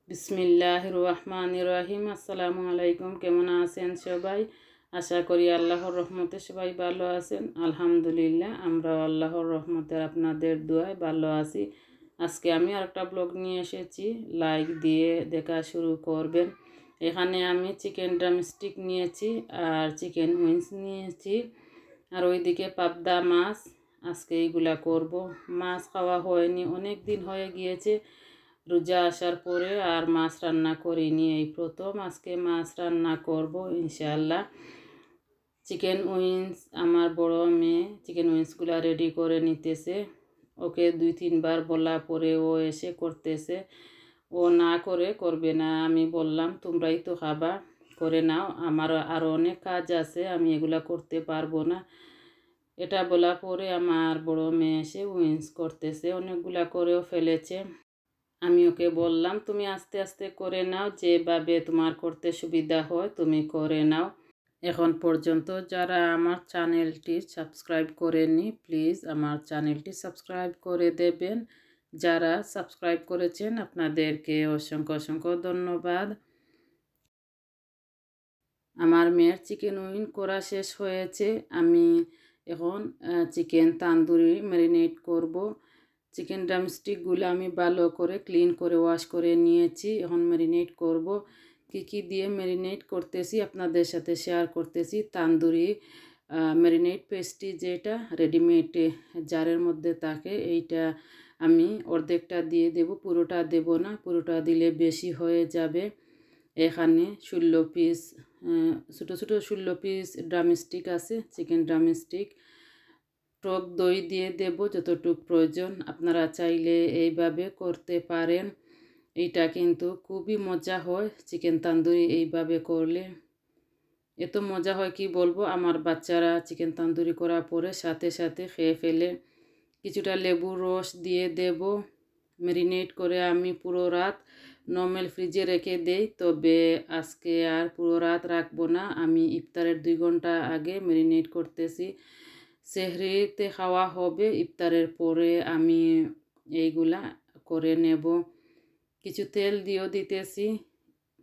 বিসমিল্লাহির রহমানির রহিম। আসসালামু আলাইকুম। কেমন আছেন সবাই? আশা করি আল্লাহর রহমতে সবাই ভালো আছেন। আলহামদুলিল্লাহ, আমরাও আল্লাহর রহমতে আপনাদের দোয়ায় ভালো আছি। আজকে আমি আরেকটা ব্লগ নিয়ে এসেছি, লাইক দিয়ে দেখা শুরু করবেন। এখানে আমি চিকেন ড্রামস্টিক নিয়েছি আর চিকেন উইংস নিয়েছি, আর ওইদিকে পাবদা মাছ। আজকে এইগুলা করব। মাছ খাওয়া হয়নি, অনেক দিন হয়ে গিয়েছে রোজা আসার পরে, আর মাছ রান্না করিনি। এই প্রথম আজকে মাছ রান্না করব ইনশাআল্লাহ। চিকেন উইংস, আমার বড় মেয়ে চিকেন উইংসগুলো রেডি করে নিতেছে। ওকে 2-3 বার বলা পরে ও এসে করতেছে। ও না করে করবে না, আমি বললাম তোমরাই তো খাবা, করে নাও, আমার আরও অনেক কাজ আছে, আমি এগুলা করতে পারবো না। এটা বলা পরে আমার বড় মেয়ে এসে উইংস করতেছে, অনেকগুলা করেও ফেলেছে। আমি ওকে বললাম তুমি আস্তে আস্তে করে নাও, যেভাবে তোমার করতে সুবিধা হয় তুমি করে নাও। এখন পর্যন্ত যারা আমার চ্যানেলটি সাবস্ক্রাইব করেননি, প্লিজ আমার চ্যানেলটি সাবস্ক্রাইব করে দেবেন। যারা সাবস্ক্রাইব করেছেন আপনাদেরকে অসংখ্য অসংখ্য ধন্যবাদ। আমার মেয়ের চিকেন উইং করা শেষ হয়েছে। আমি এখন চিকেন তান্দুরি ম্যারিনেট করব। চিকেন ড্রামস্টিকগুলো আমি ভালো করে ক্লিন করে ওয়াশ করে নিয়েছি। এখন ম্যারিনেট করব। কি দিয়ে ম্যারিনেট করতেছি আপনাদের সাথে শেয়ার করতেছি। তান্দুরি ম্যারিনেট পেস্টটি যেটা রেডিমেড জারের মধ্যে থাকে, এইটা আমি অর্ধেকটা দিয়ে দেব, পুরোটা দেব না, পুরোটা দিলে বেশি হয়ে যাবে। এখানে 16 পিস ছোটো ছোটো 16 পিস ড্রামস্টিক আছে, চিকেন ড্রামস্টিক। টক দই দিয়ে দেব যতটুকু প্রয়োজন। আপনারা চাইলে এইভাবে করতে পারেন। এইটা কিন্তু খুবই মজা হয় চিকেন তান্দুরি এইভাবে করলে। এত মজা হয় কি বলবো, আমার বাচ্চারা চিকেন তান্দুরি করার পরে সাথে সাথে খেয়ে ফেলে। কিছুটা লেবুর রস দিয়ে দেব। ম্যারিনেট করে আমি পুরো রাত নর্মাল ফ্রিজে রেখে দেই, তবে আজকে আর পুরো রাত রাখবো না, আমি ইফতারের 2 ঘন্টা আগে ম্যারিনেট করতেছি। সেহরিতে খাওয়া হবে, ইফতারের পরে আমি এইগুলা করে নেব। কিছু তেল দিয়েও দিতেছি,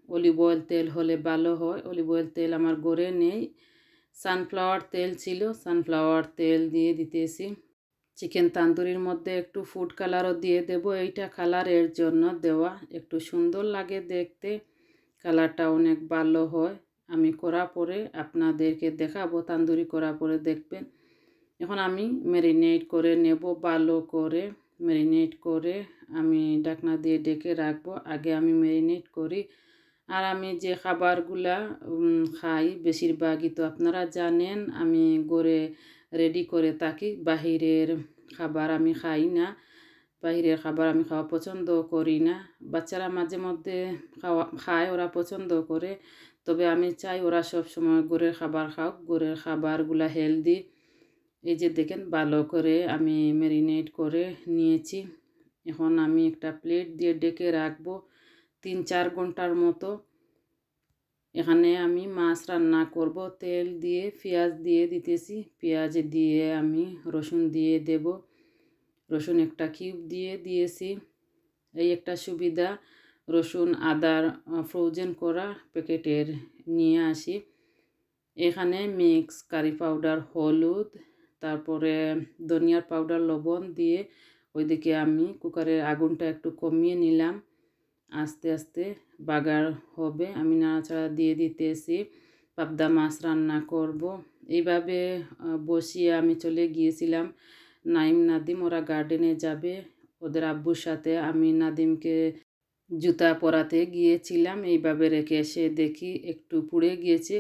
অলিভ অয়েল তেল হলে ভালো হয়। অলিভ অয়েল তেল আমার ঘরে নেই, সানফ্লাওয়ার তেল ছিল, সানফ্লাওয়ার তেল দিয়ে দিতেছি। চিকেন তান্দুরির মধ্যে একটু ফুড কালারও দিয়ে দেব, এইটা কালারের জন্য দেওয়া, একটু সুন্দর লাগে দেখতে, কালারটা অনেক ভালো হয়। আমি করার পরে আপনাদেরকে দেখাবো, তান্দুরি করার পরে দেখবেন। এখন আমি ম্যারিনেট করে নেব, ভালো করে ম্যারিনেট করে আমি ঢাকনা দিয়ে ঢেকে রাখবো। আগে আমি ম্যারিনেট করি। আর আমি যে খাবারগুলা খাই বেশিরভাগই তো আপনারা জানেন, আমি ঘরে রেডি করে থাকি। বাহিরের খাবার আমি খাই না, বাহিরের খাবার আমি খাওয়া পছন্দ করি না। বাচ্চারা মাঝে মধ্যে খায়, ওরা পছন্দ করে, তবে আমি চাই ওরা সব সময় ঘরের খাবার খাওক, ঘরের খাবারগুলা হেলদি। এই যে দেখেন ভালো করে আমি ম্যারিনেট করে নিয়েছি। এখন আমি একটা প্লেট দিয়ে ঢেকে রাখবো 3-4 ঘন্টার মতো। এখানে আমি মাছ রান্না করব। তেল দিয়ে পেঁয়াজ দিয়ে দিতেছি, পেঁয়াজ দিয়ে আমি রসুন দিয়ে দেব। রসুন একটা কিউব দিয়ে দিয়েছি। এই একটা সুবিধা, রসুন আদার ফ্রোজেন করা প্যাকেটের নিয়ে আসি। এখানে মিক্স কারি পাউডার, হলুদ, তারপরে ধনিয়ার পাউডার, লবণ দিয়ে ওইদিকে আমি কুকারের আগুনটা একটু কমিয়ে নিলাম। আস্তে আস্তে বাগার হবে, আমি নাড়াচাড়া দিয়ে দিতেছি। পাবদা মাছ রান্না করব। এইভাবে বসিয়ে আমি চলে গিয়েছিলাম নাইম নাদিম, ওরা গার্ডেনে যাবে ওদের আব্বুর সাথে। আমি নাদিমকে জুতা পরাতে গিয়েছিলাম, এইভাবে রেখে এসে দেখি একটু পুড়ে গিয়েছে,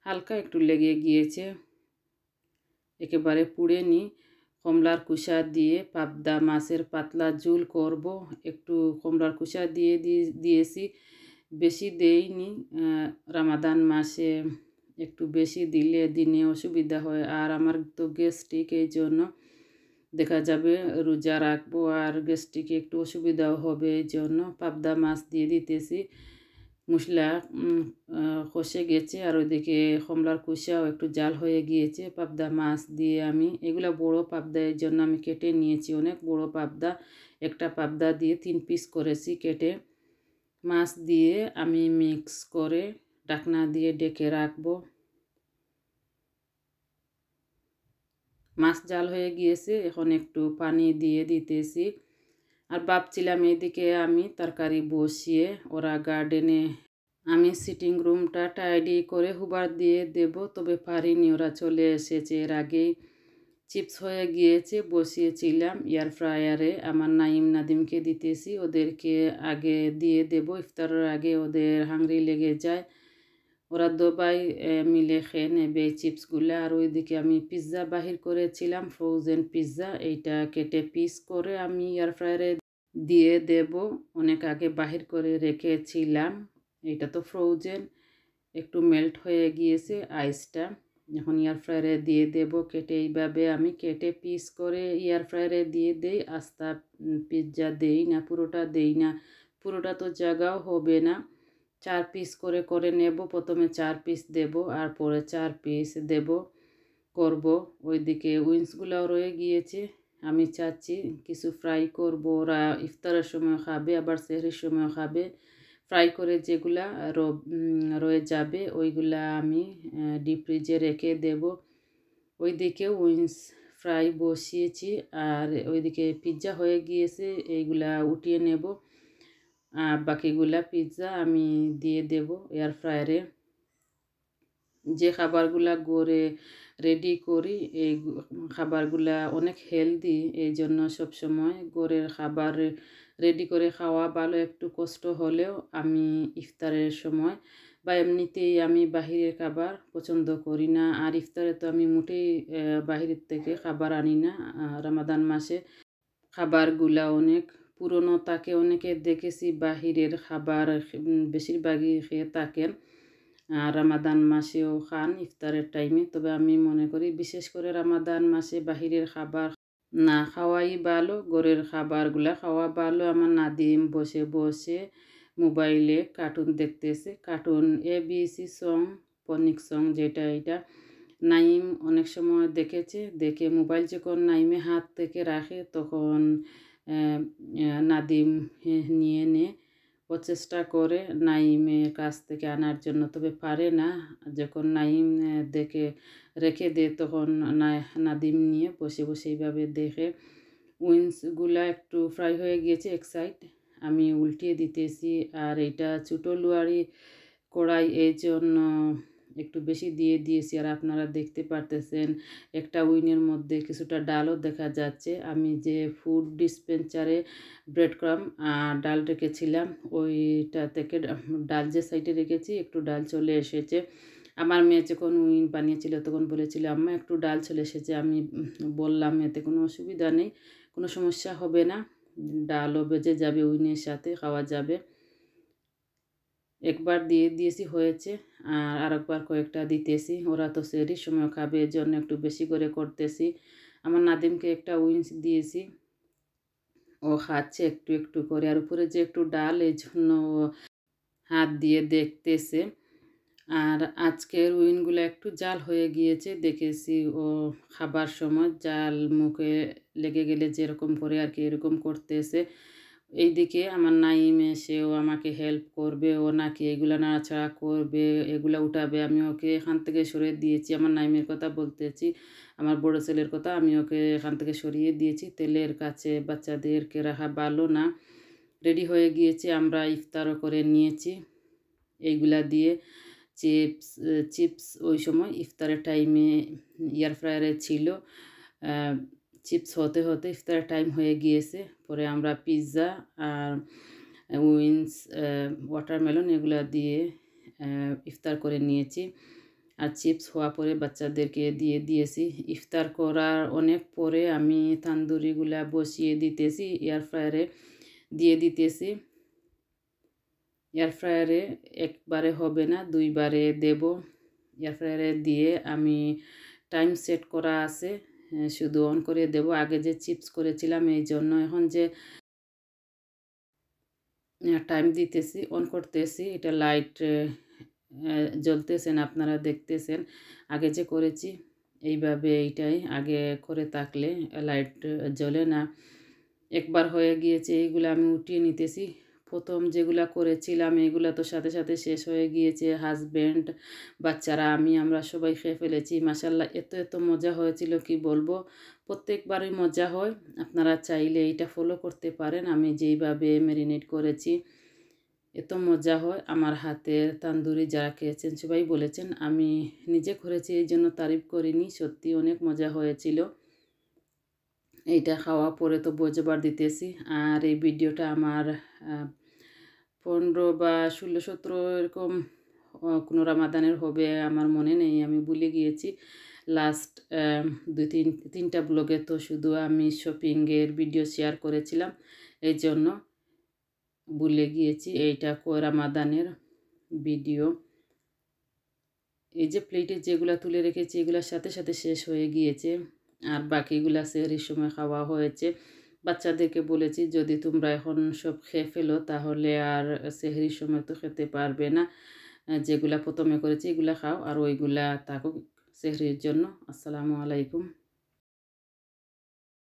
হালকা একটু লেগে গিয়েছে, একেবারে পুড়ে নি। কমলার কুসা দিয়ে পাবদা মাছের পাতলা ঝোল করব। একটু কমলার কুসা দিয়েছি, বেশি দেইনি। রামাদান মাসে একটু বেশি দিলে দিনে অসুবিধা হয়, আর আমার তো গ্যাস্ট্রিক, এই জন্য দেখা যাবে রোজা রাখবো আর গ্যাস্ট্রিকে একটু অসুবিধাও হবে, এই জন্য পাবদা মাছ দিয়ে দিতেছি। মশলা কষে গেছে, আর ওইদিকে কমলার কুসাও একটু জাল হয়ে গিয়েছে। পাবদা মাছ দিয়ে আমি, এগুলা বড় পাবদা, এর জন্য আমি কেটে নিয়েছি, অনেক বড় পাবদা। একটা পাবদা দিয়ে 3 পিস করেছি কেটে। মাছ দিয়ে আমি মিক্স করে ঢাকনা দিয়ে ঢেকে রাখবো। মাছ জাল হয়ে গিয়েছে, এখন একটু পানি দিয়ে দিতেছি। আর ভাবছিলাম এদিকে আমি তরকারি বসিয়ে ওরা গার্ডেনে আমি সিটিং রুমটা টাইডি করে হুবার দিয়ে দেব, তবে পারিনি, ওরা চলে এসেছে এর আগেই। চিপস হয়ে গিয়েছে, বসিয়েছিলাম এয়ার ফ্রায়ারে। আমার নাইম নাদিমকে দিতেছি, ওদেরকে আগে দিয়ে দেব, ইফতারের আগে ওদের হাংরি লেগে যায়। ওরা দুবাই মিলে খেয়ে নেবে এই চিপসগুলো। আর ওইদিকে আমি পিৎজা বাহির করেছিলাম, ফ্রোজেন পিৎজা, এইটা কেটে পিস করে আমি এয়ার ফ্রায়ারে দিয়ে দেব। অনেক আগে বাহির করে রেখেছিলাম, এটা তো ফ্রোজেন, একটু মেল্ট হয়ে গিয়েছে আইসটা। এখন এয়ার ফ্রায়ারে দিয়ে দেব কেটে। এইভাবে আমি কেটে পিস করে এয়ার ফ্রায়ারে দিয়ে দেই। আস্তা পিৎজা দেই না, পুরোটা দেই না, পুরোটা তো জায়গাও হবে না। 4 পিস করে করে নেব, প্রথমে 4 পিস দেব আর পরে 4 পিস দেব করব। ওইদিকে উইংসগুলোও রয়ে গিয়েছে, আমি চাচ্ছি কিছু ফ্রাই করব, ওরা ইফতারের সময় খাবে আবার সেহরির সময় খাবে। ফ্রাই করে যেগুলা রয়ে যাবে ওইগুলা আমি ডিপ ফ্রিজে রেখে দেব। ওইদিকে উইংস ফ্রাই বসিয়েছি আর ওইদিকে পিৎজা হয়ে গিয়েছে, এইগুলা উঠিয়ে নেব। বাকিগুলা পিৎজা আমি দিয়ে দেব এয়ার ফ্রায়ারে। যে খাবারগুলা গড়ে রেডি করি এই খাবারগুলা অনেক হেলদি, এই জন্য সবসময় গড়ের খাবার রেডি করে খাওয়া ভালো। একটু কষ্ট হলেও আমি ইফতারের সময় বা এমনিতেই আমি বাহিরের খাবার পছন্দ করি না। আর ইফতারে তো আমি মোটেই বাহিরের থেকে খাবার আনি না। রমাদান মাসে খাবারগুলা অনেক পুরনো থাকে, অনেকে দেখেছি বাহিরের খাবার বেশিরভাগই খেয়ে থাকেন রামাদান মাসেও খান ইফতারের টাইমে। তবে আমি মনে করি বিশেষ করে রামাদান মাসে বাহিরের খাবার না খাওয়াই ভালো, ঘরের খাবারগুলা খাওয়া ভালো। আমার নাদিম বসে বসে মোবাইলে কার্টুন দেখতেছে, কার্টুন ABC সং, পনিক সং যেটা, এটা নাইম অনেক সময় দেখেছে। দেখে মোবাইল যখন নাইমে হাত থেকে রাখে তখন নাদিম নিয়ে নে প্রচেষ্টা করে নাইমের কাছ থেকে আনার জন্য, তবে পারে না। যখন নাইম দেখে রেখে দেয় তখন নাদিম নিয়ে বসে বসে এইভাবে দেখে। উইংসগুলা একটু ফ্রাই হয়ে গিয়েছে এক সাইড, আমি উল্টিয়ে দিতেছি। আর এটা ছোটো লুয়ারি কড়াই, এই জন্য একটু বেশি দিয়ে দিয়েছি। আর আপনারা দেখতে পারতেছেন একটা উইনের মধ্যে কিছুটা ডালও দেখা যাচ্ছে। আমি যে ফুড ডিসপেন্সারে ব্রেড ক্রাম ডাল রেখেছিলাম, ওইটা থেকে ডাল যে সাইডে রেখেছি একটু ডাল চলে এসেছে। আমার মেয়ে যখন উইন বানিয়েছিল তখন বলেছিল আম্মা একটু ডাল চলে এসেছে। আমি বললাম এতে কোনো অসুবিধা নেই, কোনো সমস্যা হবে না, ডালও বেজে যাবে, উইনের সাথে খাওয়া যাবে। একবার দিয়ে দিয়েছি হয়েছে, আর আরেকবার কয়েকটা দিতেছি। ওরা তো সেহরির সময় খাবে, এর জন্য একটু বেশি করে করতেছি। আমার নাদিমকে একটা উইংস দিয়েছি, ও খাচ্ছে একটু একটু করে। আর উপরে যে একটু ডাল, এই জন্য ও হাত দিয়ে দেখতেছে। আর আজকের উইনগুলো একটু জাল হয়ে গিয়েছে, দেখেছি ও খাবার সময় জাল মুখে লেগে গেলে যেরকম করে আর কি এরকম করতেছে। এইদিকে আমার নাইম এসেও আমাকে হেল্প করবে, ও নাকি এগুলো নাড়াচাড়া করবে, এগুলো উঠাবে। আমি ওকে এখান থেকে সরিয়ে দিয়েছি, আমার নাইমের কথা বলতেছি, আমার বড় ছেলের কথা। আমি ওকে এখান থেকে সরিয়ে দিয়েছি, তেলের কাছে বাচ্চাদেরকে রাখা ভালো না। রেডি হয়ে গিয়েছে, আমরা ইফতারও করে নিয়েছি এইগুলা দিয়ে। চিপস চিপস ওই সময় ইফতারের টাইমে এয়ার ফ্রায়ারে ছিল, চিপস হতে হতে ইফতারের টাইম হয়ে গিয়েছে। পরে আমরা পিৎজা আর উইংস, ওয়াটারমেলন এগুলো দিয়ে ইফতার করে নিয়েছি। আর চিপস হওয়া পরে বাচ্চাদেরকে দিয়ে দিয়েছি। ইফতার করার অনেক পরে আমি তান্দুরিগুলা বসিয়ে দিতেছি, এয়ার ফ্রায়ারে দিয়ে দিতেছি। এয়ার ফ্রায়ারে একবারে হবে না, দুইবারে দেব। এয়ার ফ্রায়ারে দিয়ে আমি টাইম সেট করা আছে, শুধু অন করে দেব। আগে যে চিপস করেছিলাম এই জন্য এখন যে টাইম দিতেছি, অন করতেছি, এটা লাইট জ্বলতেছেন, আপনারা দেখতেছেন। আগে যে করেছি এইভাবে, এইটাই আগে করে থাকলে লাইট জ্বলে না। একবার হয়ে গিয়েছে, এইগুলো আমি উঠিয়ে নিতেছি। প্রথম যেগুলা করেছিলাম এগুলা তো সাথে সাথে শেষ হয়ে গিয়েছে। হাজব্যান্ড, বাচ্চারা, আমরা সবাই খেয়ে ফেলেছি। মাশাআল্লাহ এত এত মজা হয়েছিল কি বলবো। প্রত্যেকবারই মজা হয়। আপনারা চাইলে এটা ফলো করতে পারেন। আমি যেইভাবে ম্যারিনেট করেছি এত মজা হয়। আমার হাতের তান্দুরি যারা খেয়েছেন সবাই বলেছেন আমি নিজে করেছি এই জন্য তারিফ করিনি, সত্যি অনেক মজা হয়েছিল। এইটা খাওয়া পরে তো বোঝবার দিতেছি। আর এই ভিডিওটা আমার 15 বা 16-17 এরকম কোনো রামাদানের হবে, আমার মনে নেই, আমি ভুলে গিয়েছি। লাস্ট 2-3টা ব্লগে তো শুধু আমি শপিংয়ের ভিডিও শেয়ার করেছিলাম, এই জন্য ভুলে গিয়েছি। এইটা রামাদানের ভিডিও। এই যে প্লেটে যেগুলা তুলে রেখেছি এগুলোর সাথে সাথে শেষ হয়ে গিয়েছে, আর বাকিগুলা সেহরির সময় খাওয়া হয়েছে। বাচ্চাদেরকে বলেছি যদি তোমরা এখন সব খেয়ে ফেলো তাহলে আর সেহরির সময় তো খেতে পারবে না। যেগুলা প্রথমে করেছি এগুলা খাও আর ওইগুলা থাকুক সেহরির জন্য। আসসালামু আলাইকুম।